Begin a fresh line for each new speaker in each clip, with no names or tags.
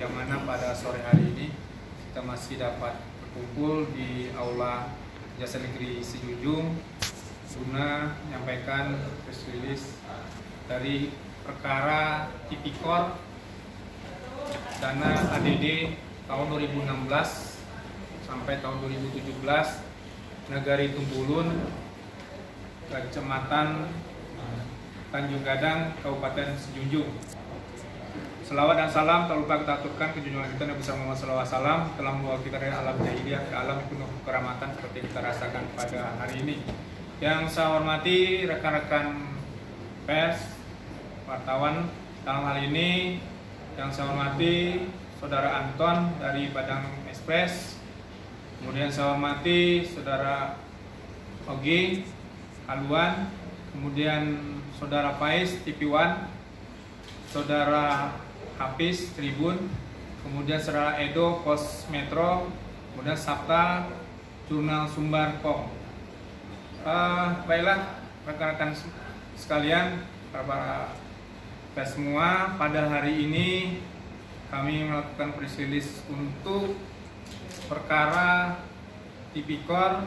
yang mana pada sore hari ini kita masih dapat berkumpul di Aula Kejaksaan Negeri Sijunjung guna menyampaikan press release dari perkara tipikor dana ADD tahun 2016 sampai tahun 2017 Nagari Tumbulun, Kecamatan Tanjung Gadang, Kabupaten Sijunjung. Selawat dan salam tak lupa kita aturkan ke junjungan kita Nabi Muhammad SAW telah membawa kita dari alam jahiliyah ke alam penuh keramatan seperti yang kita rasakan pada hari ini. Yang saya hormati rekan-rekan pers, wartawan dalam hal ini, yang saya hormati Saudara Anton dari Padang Express, kemudian saya hormati Saudara Ogi Haluan, kemudian Saudara Faiz TV One, Saudara Hafiz Tribun, kemudian Saudara Edo Pos Metro, kemudian Sabta Jurnal Sumbar Pom. Baiklah rekan-rekan sekalian, para pers semua, pada hari ini kami melakukan press release untuk perkara tipikor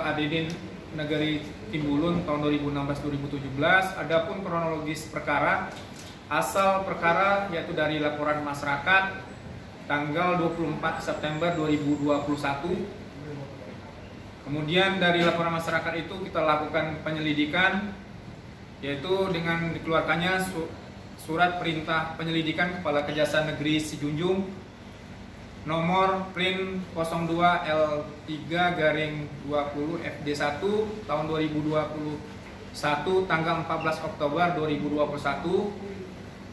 ADD Nagari Timbulun tahun 2016-2017. Adapun kronologis perkara, asal perkara yaitu dari laporan masyarakat tanggal 24 September 2021. Kemudian dari laporan masyarakat itu kita lakukan penyelidikan, yaitu dengan dikeluarkannya surat perintah penyelidikan Kepala Kejaksaan Negeri Sijunjung nomor Prin 02 L3/20 FD1 tahun 2021 tanggal 14 Oktober 2021.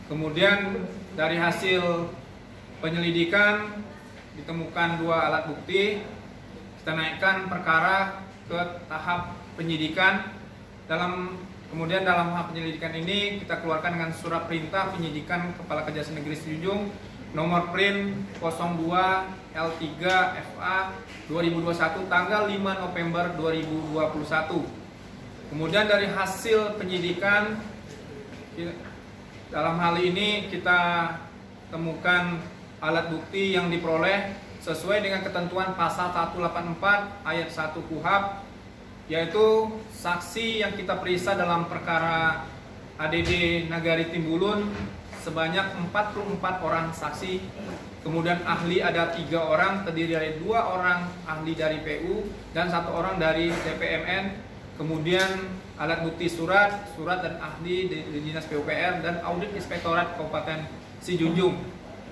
Kemudian dari hasil penyelidikan ditemukan 2 alat bukti. Kita naikkan perkara ke tahap penyidikan. Kemudian dalam hal penyelidikan ini kita keluarkan dengan surat perintah penyidikan Kepala Kejaksaan Negeri Sijunjung nomor Prin 02 L3 FA 2021 tanggal 5 November 2021. Kemudian dari hasil penyidikan dalam hal ini kita temukan alat bukti yang diperoleh sesuai dengan ketentuan pasal 184 ayat 1 KUHP, yaitu saksi yang kita periksa dalam perkara ADD Nagari Timbulun sebanyak 44 orang saksi. Kemudian ahli ada 3 orang, terdiri dari 2 orang ahli dari PU dan 1 orang dari DPMN. Kemudian alat bukti surat dan ahli di Dinas PUPR dan audit Inspektorat Kabupaten Sijunjung.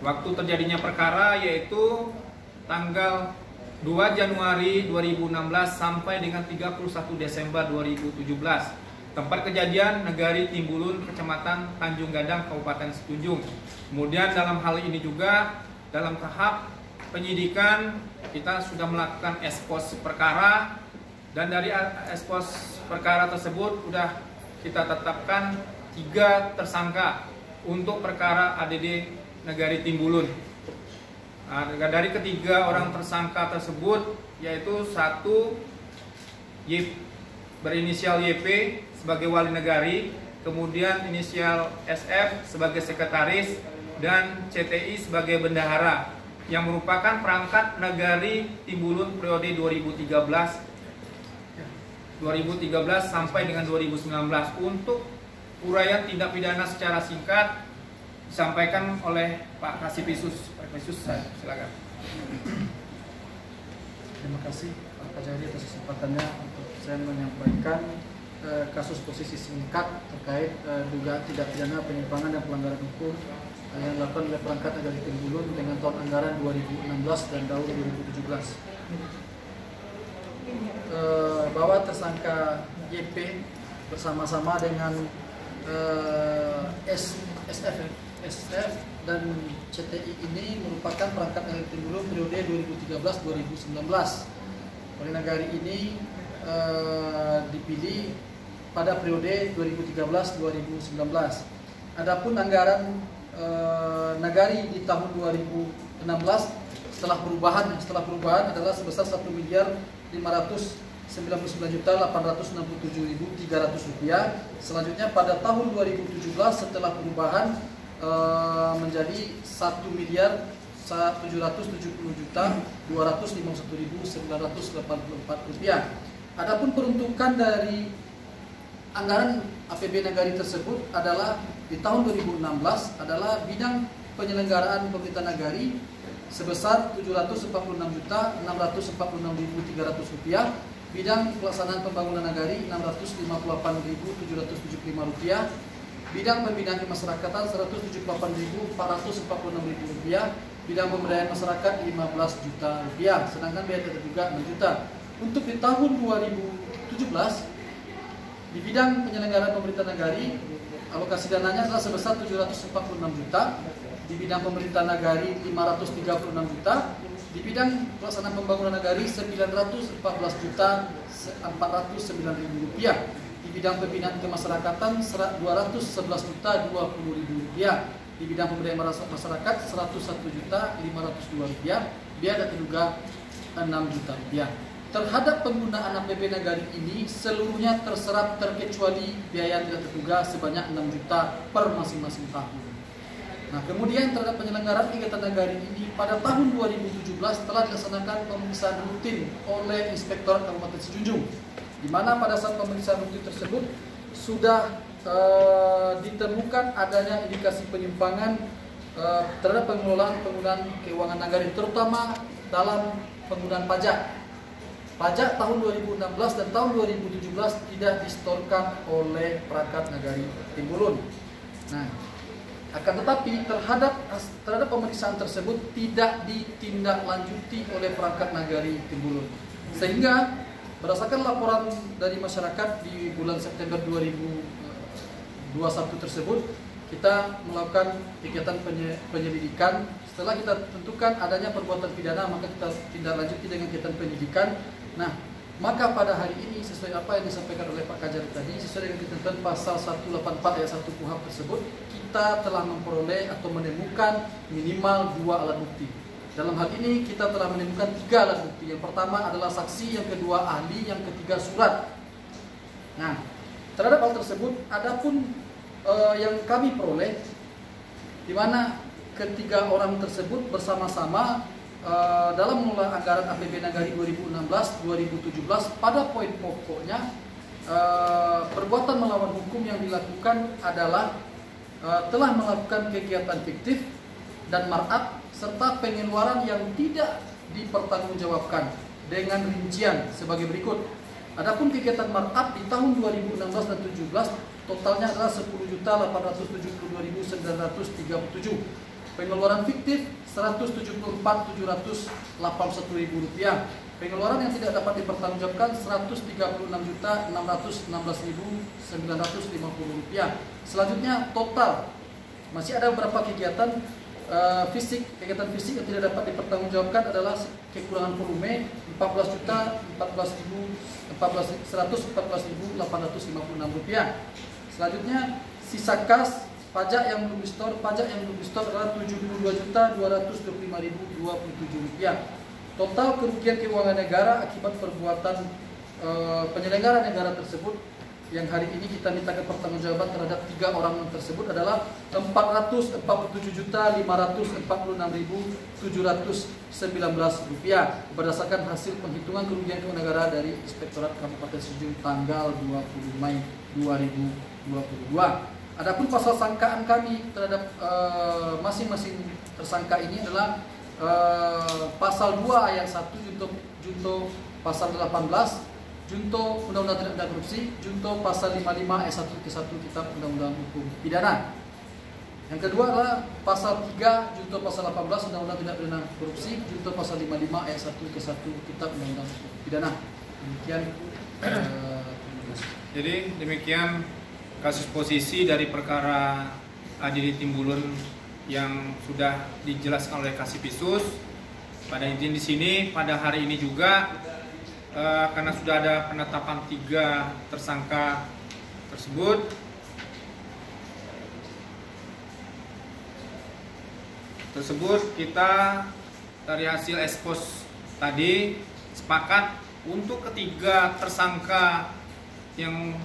Waktu terjadinya perkara yaitu tanggal 2 Januari 2016 sampai dengan 31 Desember 2017. Tempat kejadian Nagari Timbulun, Kecamatan Tanjung Gadang, Kabupaten Sijunjung. Kemudian dalam hal ini juga dalam tahap penyidikan kita sudah melakukan ekspos perkara, dan dari ekspos perkara tersebut sudah kita tetapkan 3 tersangka untuk perkara ADD Nagari Timbulun. Dari ketiga orang tersangka tersebut, yaitu 1 berinisial YP sebagai wali negari, kemudian inisial SF sebagai sekretaris, dan CTI sebagai bendahara, yang merupakan perangkat Nagari Timbulun periode 2013 sampai dengan 2019. Untuk uraian tindak pidana secara singkat disampaikan oleh Pak Kasipisus. Pak Kasipisus, silakan.
Terima kasih Pak Kajari atas kesempatannya untuk saya menyampaikan kasus posisi singkat terkait dugaan tindak pidana penyimpangan dan pelanggaran hukum yang dilakukan oleh perangkat Nagari Timbulun dengan tahun anggaran 2016 dan tahun 2017. Bahwa tersangka YP bersama-sama dengan SF dan CTI ini merupakan perangkat Nagari Timbulun periode 2013-2019. Oleh Nagari ini dipilih pada periode 2013-2019. Adapun anggaran Nagari di tahun 2016 setelah perubahan adalah sebesar 1.599.867.300 rupiah. Selanjutnya pada tahun 2017 setelah perubahan menjadi 1.770.251.984 rupiah. Adapun peruntukan dari anggaran APB Nagari tersebut adalah di tahun 2016 adalah bidang penyelenggaraan pemerintah nagari sebesar 746.646.300 rupiah, bidang pelaksanaan pembangunan nagari 658.775 rupiah, bidang pembinaan kemasyarakatan 178.446 rupiah, bidang pemberdayaan masyarakat 15 juta rupiah, sedangkan biaya terduga 6 juta. Untuk di tahun 2017 di bidang penyelenggaraan pemerintah nagari alokasi dananya adalah sebesar 746 juta, di bidang pemerintah nagari 536 juta, di bidang pelaksanaan pembangunan nagari 914 juta 409.000 rupiah, di bidang pembinaan kemasyarakatan 211 juta 20.000 rupiah, di bidang pemberdayaan masyarakat 101 juta 502 rupiah, biaya terduga 6 juta rupiah. Terhadap penggunaan APB Nagari ini seluruhnya terserap terkecuali biaya tidak terduga sebanyak 6 juta per masing-masing tahun. Nah, kemudian terhadap penyelenggaraan kegiatan nagari ini pada tahun 2017 telah dilaksanakan pemeriksaan rutin oleh Inspektorat Kabupaten Sijunjung, di mana pada saat pemeriksaan rutin tersebut sudah ditemukan adanya indikasi penyimpangan terhadap penggunaan keuangan nagari, terutama dalam penggunaan pajak. Pajak tahun 2016 dan tahun 2017 tidak disetorkan oleh perangkat nagari Timbulun. Nah, akan tetapi terhadap pemeriksaan tersebut tidak ditindaklanjuti oleh perangkat nagari Timbulun. Sehingga berdasarkan laporan dari masyarakat di bulan September 2021 tersebut, kita melakukan kegiatan penyelidikan. Setelah kita tentukan adanya perbuatan pidana, maka kita tindak lanjuti dengan kegiatan penyidikan. Nah, maka pada hari ini sesuai apa yang disampaikan oleh Pak Kajari tadi, sesuai dengan ketentuan pasal 184 ayat 1 KUHP tersebut, kita telah memperoleh atau menemukan minimal 2 alat bukti. Dalam hal ini kita telah menemukan 3 alat bukti. Yang pertama adalah saksi, yang kedua ahli, yang ketiga surat. Nah, terhadap hal tersebut, adapun yang kami peroleh, di mana ketiga orang tersebut bersama-sama dalam mengelola anggaran APB Nagari 2016-2017 pada poin pokoknya perbuatan melawan hukum yang dilakukan adalah telah melakukan kegiatan fiktif dan mar'at serta pengeluaran yang tidak dipertanggungjawabkan dengan rincian sebagai berikut. Adapun kegiatan mar'at di tahun 2016 dan 2017 totalnya adalah 10.872.937. Pengeluaran fiktif 174.781.000 rupiah. Pengeluaran yang tidak dapat dipertanggungjawabkan 136.616.950 rupiah. Selanjutnya total masih ada beberapa kegiatan kegiatan fisik yang tidak dapat dipertanggungjawabkan adalah kekurangan volume 14.114.856 rupiah. Selanjutnya sisa kas pajak yang belum disetor adalah 72.225.027 rupiah. Total kerugian keuangan negara akibat perbuatan penyelenggara negara tersebut yang hari ini kita mintakan pertanggungjawaban terhadap 3 orang tersebut adalah 447.556.719 rupiah berdasarkan hasil penghitungan kerugian keuangan negara dari Inspektorat Kabupaten Sijunjung tanggal 20 Mei 2022. Adapun pasal sangkaan kami terhadap masing-masing tersangka ini adalah pasal 2 ayat 1 junto pasal 18 junto Undang-Undang Tindak Pidana Korupsi, junto pasal 55 ayat 1 ke 1 Kitab Undang-Undang Hukum Pidana. Yang kedua adalah pasal 3 junto pasal 18 Undang-Undang Tindak Pidana Korupsi, junto pasal 55 ayat 1 ke 1 Kitab Undang-Undang Hukum Pidana. Demikian.
Jadi demikian kasus posisi dari perkara Adili Timbulun yang sudah dijelaskan oleh Kasipisus. Pada intinya di sini pada hari ini juga karena sudah ada penetapan 3 tersangka tersebut, kita dari hasil ekspos tadi sepakat untuk ketiga tersangka yang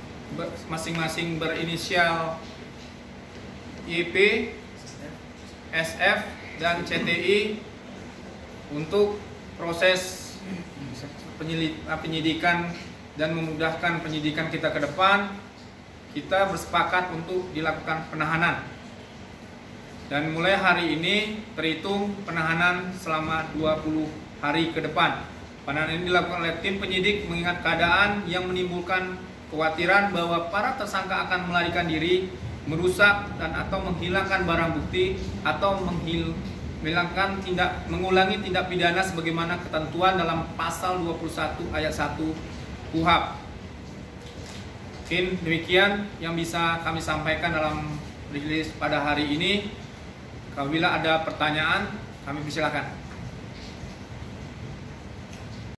masing-masing berinisial YP SF dan CTI untuk proses penyidikan dan memudahkan penyidikan kita ke depan. Kita bersepakat untuk dilakukan penahanan. Dan mulai hari ini terhitung penahanan selama 20 hari ke depan. Penahanan ini dilakukan oleh tim penyidik mengingat keadaan yang menimbulkan kekhawatiran bahwa para tersangka akan melarikan diri, merusak dan atau menghilangkan barang bukti atau mengulangi tindak pidana sebagaimana ketentuan dalam pasal 21 ayat 1 KUHP. Mungkin demikian yang bisa kami sampaikan dalam rilis pada hari ini. Apabila ada pertanyaan, kami persilakan.